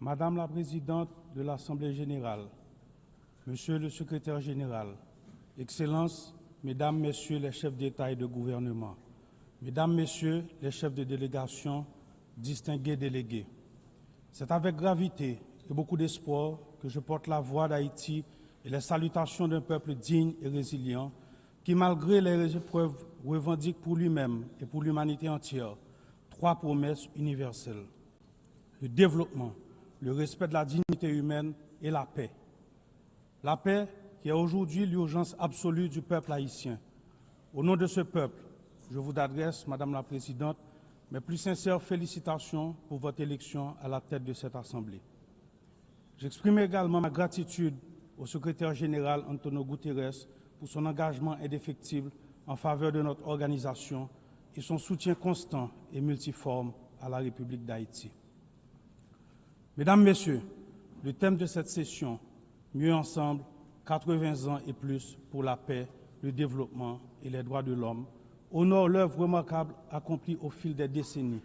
Madame la Présidente de l'Assemblée générale, Monsieur le Secrétaire général, Excellences, Mesdames, Messieurs les chefs d'État et de gouvernement, Mesdames, Messieurs les chefs de délégation, distingués délégués, c'est avec gravité et beaucoup d'espoir que je porte la voix d'Haïti et les salutations d'un peuple digne et résilient qui, malgré les épreuves, revendique pour lui-même et pour l'humanité entière trois promesses universelles: le développement, le respect de la dignité humaine et la paix. La paix qui est aujourd'hui l'urgence absolue du peuple haïtien. Au nom de ce peuple, je vous adresse, Madame la Présidente, mes plus sincères félicitations pour votre élection à la tête de cette Assemblée. J'exprime également ma gratitude au secrétaire général Antonio Guterres pour son engagement indéfectible en faveur de notre organisation et son soutien constant et multiforme à la République d'Haïti. Mesdames, Messieurs, le thème de cette session, Mieux ensemble, 80 ans et plus pour la paix, le développement et les droits de l'homme, honore l'œuvre remarquable accomplie au fil des décennies.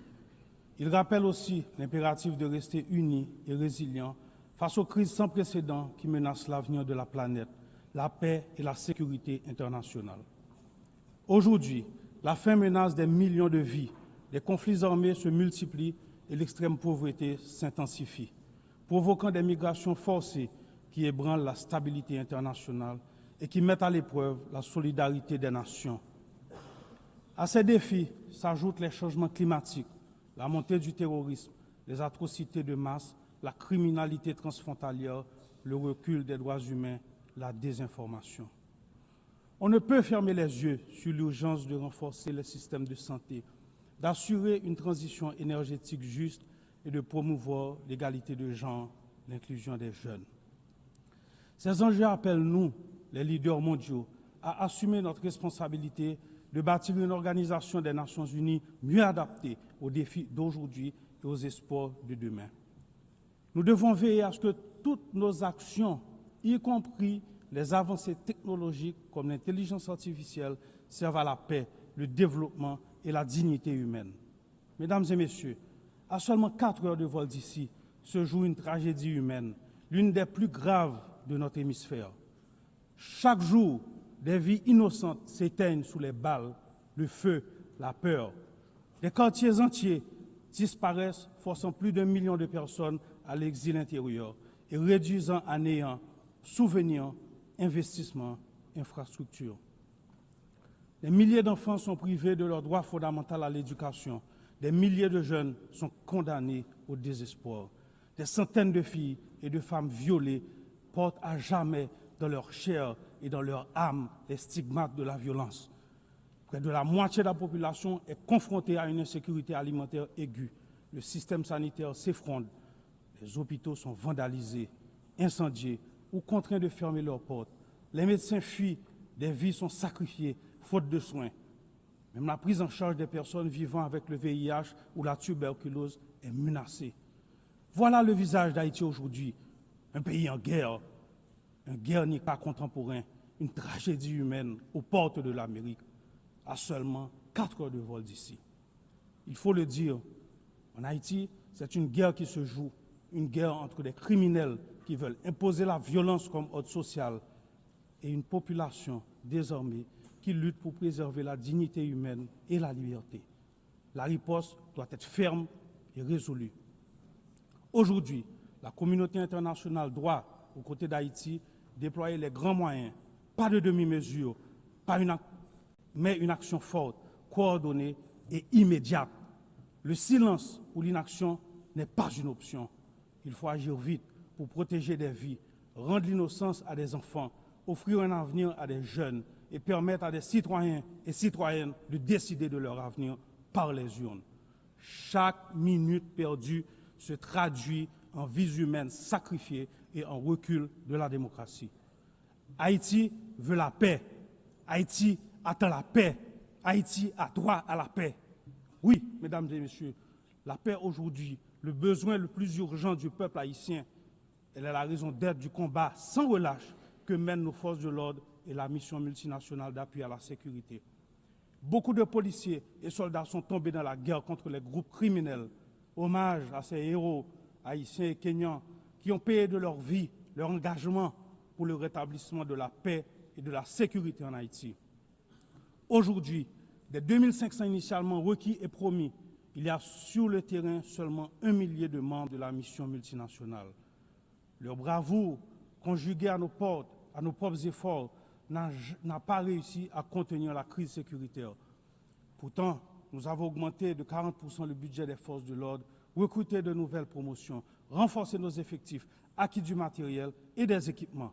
Il rappelle aussi l'impératif de rester unis et résilients face aux crises sans précédent qui menacent l'avenir de la planète, la paix et la sécurité internationale. Aujourd'hui, la faim menace des millions de vies, les conflits armés se multiplient et l'extrême pauvreté s'intensifie, provoquant des migrations forcées qui ébranlent la stabilité internationale et qui mettent à l'épreuve la solidarité des nations. À ces défis s'ajoutent les changements climatiques, la montée du terrorisme, les atrocités de masse, la criminalité transfrontalière, le recul des droits humains, la désinformation. On ne peut fermer les yeux sur l'urgence de renforcer les systèmes de santé, d'assurer une transition énergétique juste et de promouvoir l'égalité de genre, l'inclusion des jeunes. Ces enjeux appellent nous, les leaders mondiaux, à assumer notre responsabilité de bâtir une organisation des Nations Unies mieux adaptée aux défis d'aujourd'hui et aux espoirs de demain. Nous devons veiller à ce que toutes nos actions, y compris les avancées technologiques comme l'intelligence artificielle, servent à la paix, le développement et la dignité humaine. Mesdames et messieurs, à seulement 4 heures de vol d'ici se joue une tragédie humaine, l'une des plus graves de notre hémisphère. Chaque jour, des vies innocentes s'éteignent sous les balles, le feu, la peur. Des quartiers entiers disparaissent, forçant plus d'1 million de personnes à l'exil intérieur et réduisant à néant souvenirs, investissements, infrastructures. Des milliers d'enfants sont privés de leur droit fondamental à l'éducation. Des milliers de jeunes sont condamnés au désespoir. Des centaines de filles et de femmes violées portent à jamais dans leur chair et dans leur âme les stigmates de la violence. Près de la moitié de la population est confrontée à une insécurité alimentaire aiguë. Le système sanitaire s'effondre. Les hôpitaux sont vandalisés, incendiés ou contraints de fermer leurs portes. Les médecins fuient, des vies sont sacrifiées, faute de soins. Même la prise en charge des personnes vivant avec le VIH ou la tuberculose est menacée. Voilà le visage d'Haïti aujourd'hui, un pays en guerre, un Guernica contemporain, une tragédie humaine aux portes de l'Amérique, à seulement 4 heures de vol d'ici. Il faut le dire, en Haïti, c'est une guerre qui se joue, une guerre entre des criminels qui veulent imposer la violence comme ordre social et une population désormais qui lutte pour préserver la dignité humaine et la liberté. La riposte doit être ferme et résolue. Aujourd'hui, la communauté internationale doit, aux côtés d'Haïti, déployer les grands moyens, pas de demi-mesure, mais une action forte, coordonnée et immédiate. Le silence ou l'inaction n'est pas une option. Il faut agir vite pour protéger des vies, rendre l'innocence à des enfants, offrir un avenir à des jeunes et permettre à des citoyens et citoyennes de décider de leur avenir par les urnes. Chaque minute perdue se traduit en vies humaines sacrifiées et en recul de la démocratie. Haïti veut la paix. Haïti attend la paix. Haïti a droit à la paix. Oui, mesdames et messieurs, la paix aujourd'hui, le besoin le plus urgent du peuple haïtien, elle est la raison d'être du combat sans relâche que mènent nos forces de l'ordre et la mission multinationale d'appui à la sécurité. Beaucoup de policiers et soldats sont tombés dans la guerre contre les groupes criminels. Hommage à ces héros, Haïtiens et Kenyans, qui ont payé de leur vie, leur engagement pour le rétablissement de la paix et de la sécurité en Haïti. Aujourd'hui, des 2500 initialement requis et promis, il y a sur le terrain seulement 1 millier de membres de la mission multinationale. Leur bravoure, conjuguée à nos propres efforts, n'a pas réussi à contenir la crise sécuritaire. Pourtant, nous avons augmenté de 40% le budget des forces de l'ordre, recruté de nouvelles promotions, renforcé nos effectifs, acquis du matériel et des équipements.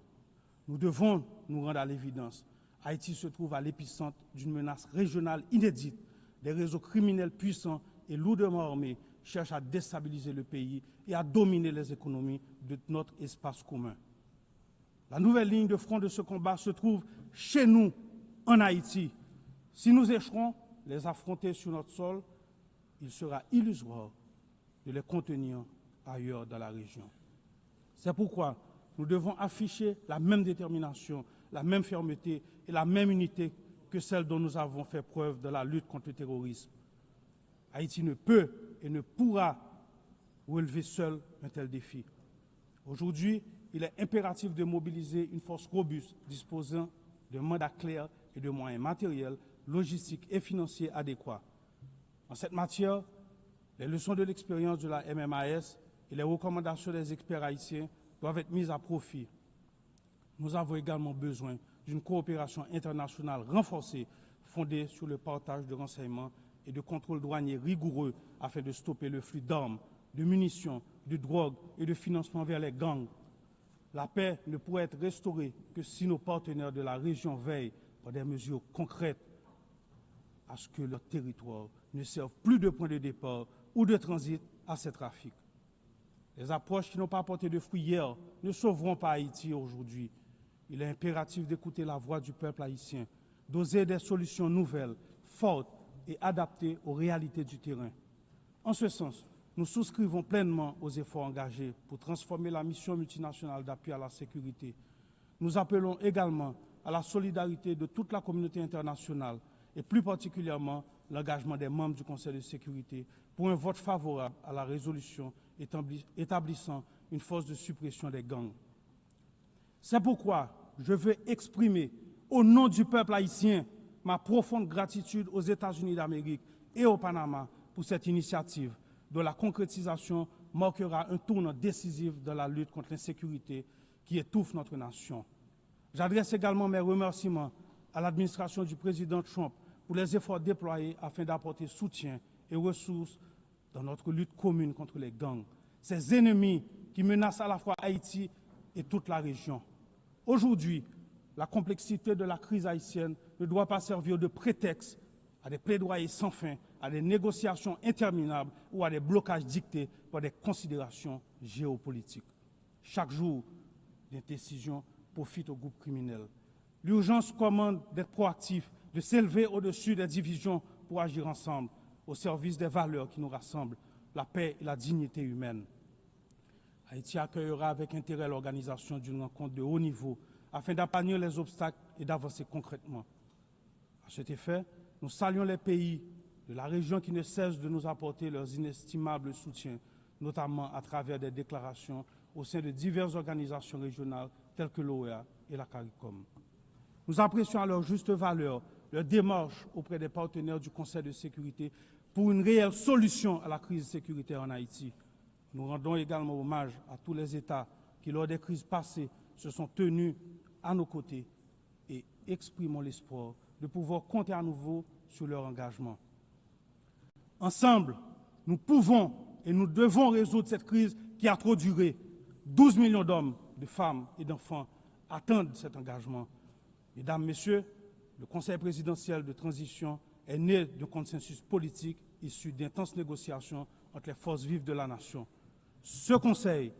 Nous devons nous rendre à l'évidence. Haïti se trouve à l'épicentre d'une menace régionale inédite. Des réseaux criminels puissants et lourdement armés cherchent à déstabiliser le pays et à dominer les économies de notre espace commun. La nouvelle ligne de front de ce combat se trouve chez nous, en Haïti. Si nous échouons les affronter sur notre sol, il sera illusoire de les contenir ailleurs dans la région. C'est pourquoi nous devons afficher la même détermination, la même fermeté et la même unité que celle dont nous avons fait preuve dans la lutte contre le terrorisme. Haïti ne peut et ne pourra relever seul un tel défi. Aujourd'hui, il est impératif de mobiliser une force robuste disposant d'un mandat clair et de moyens matériels, logistiques et financiers adéquats. En cette matière, les leçons de l'expérience de la MMAS et les recommandations des experts haïtiens doivent être mises à profit. Nous avons également besoin d'une coopération internationale renforcée, fondée sur le partage de renseignements et de contrôles douaniers rigoureux afin de stopper le flux d'armes, de munitions, de drogue et de financement vers les gangs. La paix ne pourrait être restaurée que si nos partenaires de la région veillent par des mesures concrètes à ce que leur territoire ne serve plus de point de départ ou de transit à ces trafics. Les approches qui n'ont pas porté de fruits hier ne sauveront pas Haïti aujourd'hui. Il est impératif d'écouter la voix du peuple haïtien, d'oser des solutions nouvelles, fortes et adaptées aux réalités du terrain. En ce sens, nous souscrivons pleinement aux efforts engagés pour transformer la mission multinationale d'appui à la sécurité. Nous appelons également à la solidarité de toute la communauté internationale et plus particulièrement l'engagement des membres du Conseil de sécurité pour un vote favorable à la résolution établissant une force de suppression des gangs. C'est pourquoi je veux exprimer au nom du peuple haïtien ma profonde gratitude aux États-Unis d'Amérique et au Panama pour cette initiative dont la concrétisation marquera un tournant décisif dans la lutte contre l'insécurité qui étouffe notre nation. J'adresse également mes remerciements à l'administration du président Trump pour les efforts déployés afin d'apporter soutien et ressources dans notre lutte commune contre les gangs, ces ennemis qui menacent à la fois Haïti et toute la région. Aujourd'hui, la complexité de la crise haïtienne ne doit pas servir de prétexte à des plaidoyers sans fin, à des négociations interminables ou à des blocages dictés par des considérations géopolitiques. Chaque jour, des décisions profitent aux groupes criminels. L'urgence commande d'être proactif, de s'élever au-dessus des divisions pour agir ensemble, au service des valeurs qui nous rassemblent, la paix et la dignité humaine. Haïti accueillera avec intérêt l'organisation d'une rencontre de haut niveau afin d'aplanir les obstacles et d'avancer concrètement. À cet effet, nous saluons les pays de la région qui ne cessent de nous apporter leurs inestimables soutiens, notamment à travers des déclarations au sein de diverses organisations régionales telles que l'OEA et la CARICOM. Nous apprécions à leur juste valeur leur démarche auprès des partenaires du Conseil de sécurité pour une réelle solution à la crise sécuritaire en Haïti. Nous rendons également hommage à tous les États qui, lors des crises passées, se sont tenus à nos côtés et exprimons l'espoir de pouvoir compter à nouveau sur leur engagement. Ensemble, nous pouvons et nous devons résoudre cette crise qui a trop duré. 12 millions d'hommes, de femmes et d'enfants attendent cet engagement. Mesdames, Messieurs, le Conseil présidentiel de transition est né d'un consensus politique issu d'intenses négociations entre les forces vives de la nation. Ce Conseil,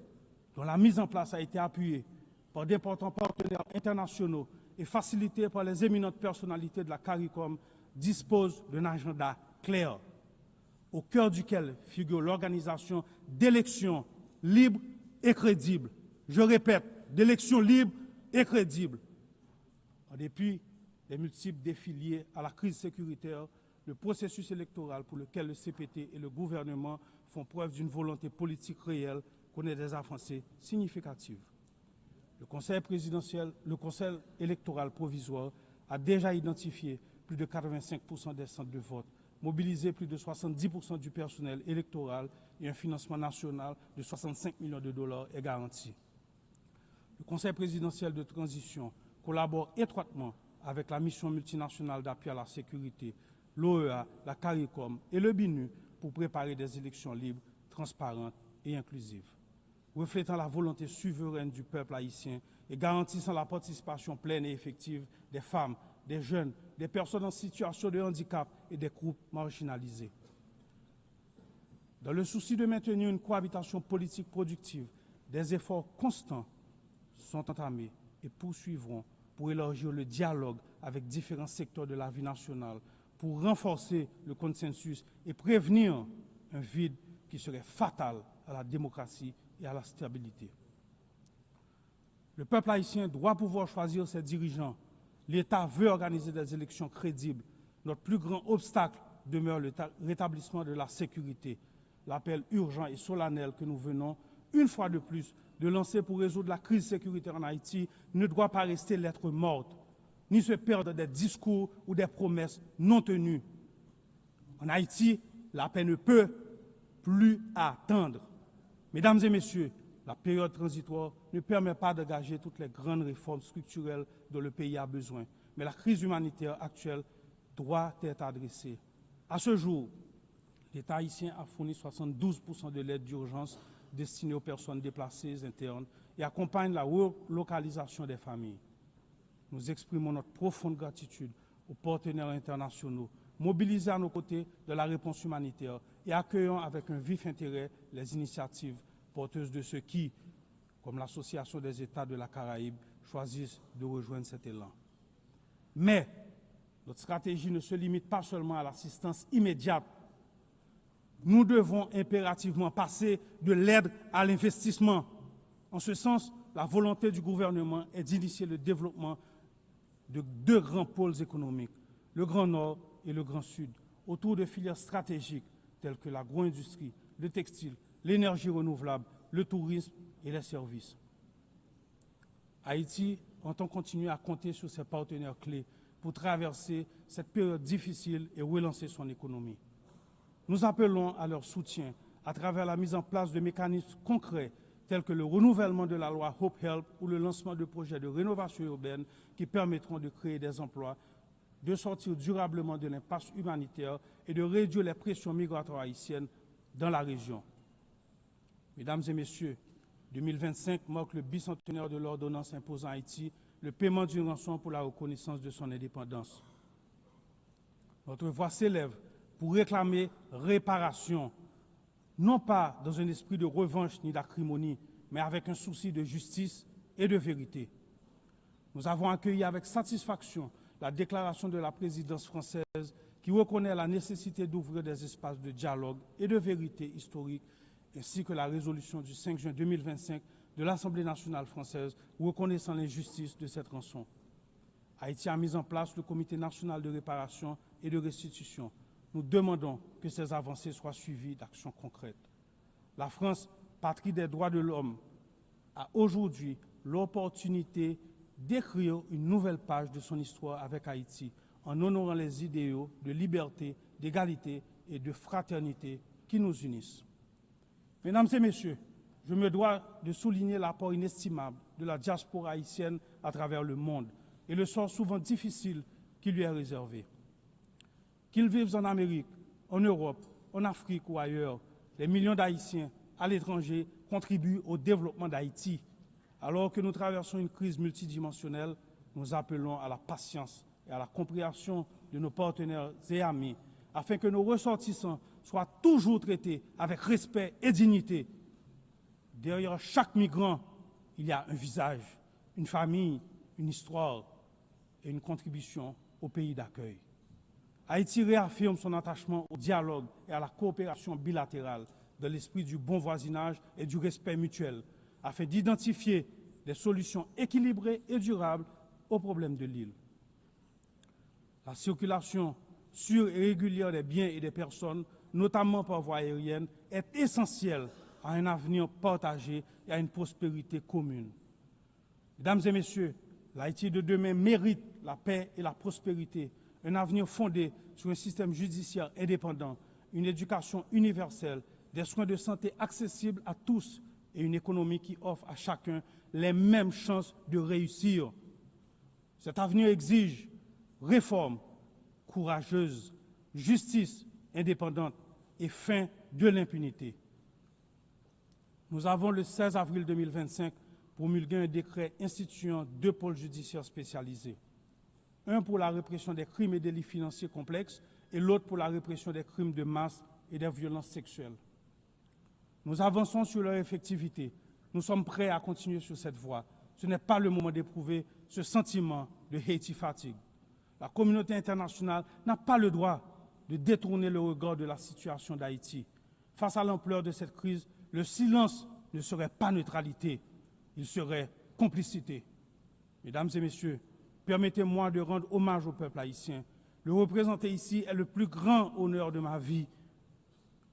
dont la mise en place a été appuyée par d'importants partenaires internationaux et facilité par les éminentes personnalités de la CARICOM, dispose d'un agenda clair, au cœur duquel figure l'organisation d'élections libres et crédibles. Je répète, d'élections libres et crédibles. En dépit des multiples défis liés à la crise sécuritaire, le processus électoral pour lequel le CPT et le gouvernement font preuve d'une volonté politique réelle connaît des avancées significatives. Le Conseil électoral provisoire a déjà identifié plus de 85% des centres de vote, mobilisé plus de 70% du personnel électoral et un financement national de 65 millions de dollars est garanti. Le Conseil présidentiel de transition collabore étroitement avec la mission multinationale d'appui à la sécurité, l'OEA, la CARICOM et le BINU pour préparer des élections libres, transparentes et inclusives, reflétant la volonté souveraine du peuple haïtien et garantissant la participation pleine et effective des femmes, des jeunes, des personnes en situation de handicap et des groupes marginalisés. Dans le souci de maintenir une cohabitation politique productive, des efforts constants sont entamés et poursuivront pour élargir le dialogue avec différents secteurs de la vie nationale, pour renforcer le consensus et prévenir un vide qui serait fatal à la démocratie et à la stabilité. Le peuple haïtien doit pouvoir choisir ses dirigeants. L'État veut organiser des élections crédibles. Notre plus grand obstacle demeure le rétablissement de la sécurité. L'appel urgent et solennel que nous venons, une fois de plus, de lancer pour résoudre la crise sécuritaire en Haïti ne doit pas rester lettre morte, ni se perdre des discours ou des promesses non tenues. En Haïti, la paix ne peut plus attendre. Mesdames et messieurs, la période transitoire ne permet pas d'engager toutes les grandes réformes structurelles dont le pays a besoin, mais la crise humanitaire actuelle doit être adressée. À ce jour, l'État haïtien a fourni 72% de l'aide d'urgence destinée aux personnes déplacées internes et accompagne la relocalisation des familles. Nous exprimons notre profonde gratitude aux partenaires internationaux mobilisés à nos côtés de la réponse humanitaire et accueillons avec un vif intérêt les initiatives porteuses de ceux qui, comme l'Association des États de la Caraïbe, choisissent de rejoindre cet élan. Mais notre stratégie ne se limite pas seulement à l'assistance immédiate. Nous devons impérativement passer de l'aide à l'investissement. En ce sens, la volonté du gouvernement est d'initier le développement de deux grands pôles économiques, le Grand Nord et le Grand Sud, autour de filières stratégiques telles que l'agro-industrie, le textile, l'énergie renouvelable, le tourisme et les services. Haïti entend continuer à compter sur ses partenaires clés pour traverser cette période difficile et relancer son économie. Nous appelons à leur soutien à travers la mise en place de mécanismes concrets tels que le renouvellement de la loi Hope Help ou le lancement de projets de rénovation urbaine qui permettront de créer des emplois, de sortir durablement de l'impasse humanitaire et de réduire les pressions migratoires haïtiennes dans la région. Mesdames et messieurs, 2025 marque le bicentenaire de l'ordonnance imposant à Haïti le paiement d'une rançon pour la reconnaissance de son indépendance. Notre voix s'élève pour réclamer réparation, non pas dans un esprit de revanche ni d'acrimonie, mais avec un souci de justice et de vérité. Nous avons accueilli avec satisfaction la déclaration de la présidence française qui reconnaît la nécessité d'ouvrir des espaces de dialogue et de vérité historique, ainsi que la résolution du 5 juin 2025 de l'Assemblée nationale française reconnaissant l'injustice de cette rançon. Haïti a mis en place le Comité national de réparation et de restitution. Nous demandons que ces avancées soient suivies d'actions concrètes. La France, patrie des droits de l'homme, a aujourd'hui l'opportunité d'écrire une nouvelle page de son histoire avec Haïti en honorant les idéaux de liberté, d'égalité et de fraternité qui nous unissent. Mesdames et messieurs, je me dois de souligner l'apport inestimable de la diaspora haïtienne à travers le monde et le sort souvent difficile qui lui est réservé. Qu'ils vivent en Amérique, en Europe, en Afrique ou ailleurs, les millions d'Haïtiens à l'étranger contribuent au développement d'Haïti. Alors que nous traversons une crise multidimensionnelle, nous appelons à la patience et à la compréhension de nos partenaires et amis, afin que nos ressortissants soient toujours traités avec respect et dignité. Derrière chaque migrant, il y a un visage, une famille, une histoire et une contribution au pays d'accueil. Haïti réaffirme son attachement au dialogue et à la coopération bilatérale dans l'esprit du bon voisinage et du respect mutuel, afin d'identifier des solutions équilibrées et durables aux problèmes de l'île. La circulation sûre et régulière des biens et des personnes, notamment par voie aérienne, est essentielle à un avenir partagé et à une prospérité commune. Mesdames et messieurs, l'Haïti de demain mérite la paix et la prospérité, un avenir fondé sur un système judiciaire indépendant, une éducation universelle, des soins de santé accessibles à tous et une économie qui offre à chacun les mêmes chances de réussir. Cet avenir exige réforme courageuse, justice indépendante et fin de l'impunité. Nous avons le 16 avril 2025 promulgué un décret instituant 2 pôles judiciaires spécialisés. Un pour la répression des crimes et délits financiers complexes et l'autre pour la répression des crimes de masse et des violences sexuelles. Nous avançons sur leur effectivité. Nous sommes prêts à continuer sur cette voie. Ce n'est pas le moment d'éprouver ce sentiment de Haiti fatigue. La communauté internationale n'a pas le droit de détourner le regard de la situation d'Haïti. Face à l'ampleur de cette crise, le silence ne serait pas neutralité, il serait complicité. Mesdames et messieurs, permettez-moi de rendre hommage au peuple haïtien. Le représenter ici est le plus grand honneur de ma vie.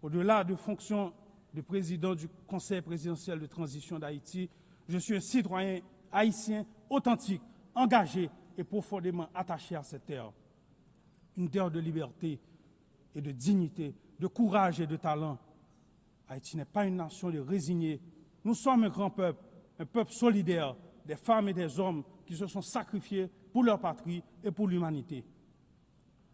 Au-delà de fonction de président du Conseil présidentiel de transition d'Haïti, je suis un citoyen haïtien authentique, engagé et profondément attaché à cette terre. Une terre de liberté et de dignité, de courage et de talent. Haïti n'est pas une nation de résignés. Nous sommes un grand peuple, un peuple solidaire, des femmes et des hommes qui se sont sacrifiés pour leur patrie et pour l'humanité.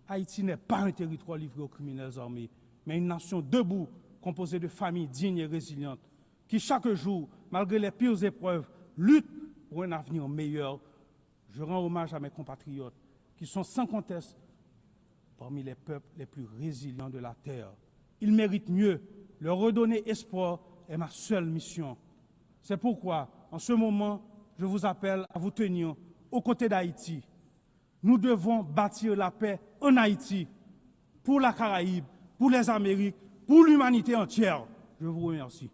Haïti n'est pas un territoire livré aux criminels armés, mais une nation debout, composée de familles dignes et résilientes, qui chaque jour, malgré les pires épreuves, luttent pour un avenir meilleur. Je rends hommage à mes compatriotes, qui sont sans conteste parmi les peuples les plus résilients de la terre. Ils méritent mieux. Leur redonner espoir est ma seule mission. C'est pourquoi, en ce moment, je vous appelle à vous tenir aux côtés d'Haïti. Nous devons bâtir la paix en Haïti, pour la Caraïbe, pour les Amériques, pour l'humanité entière. Je vous remercie.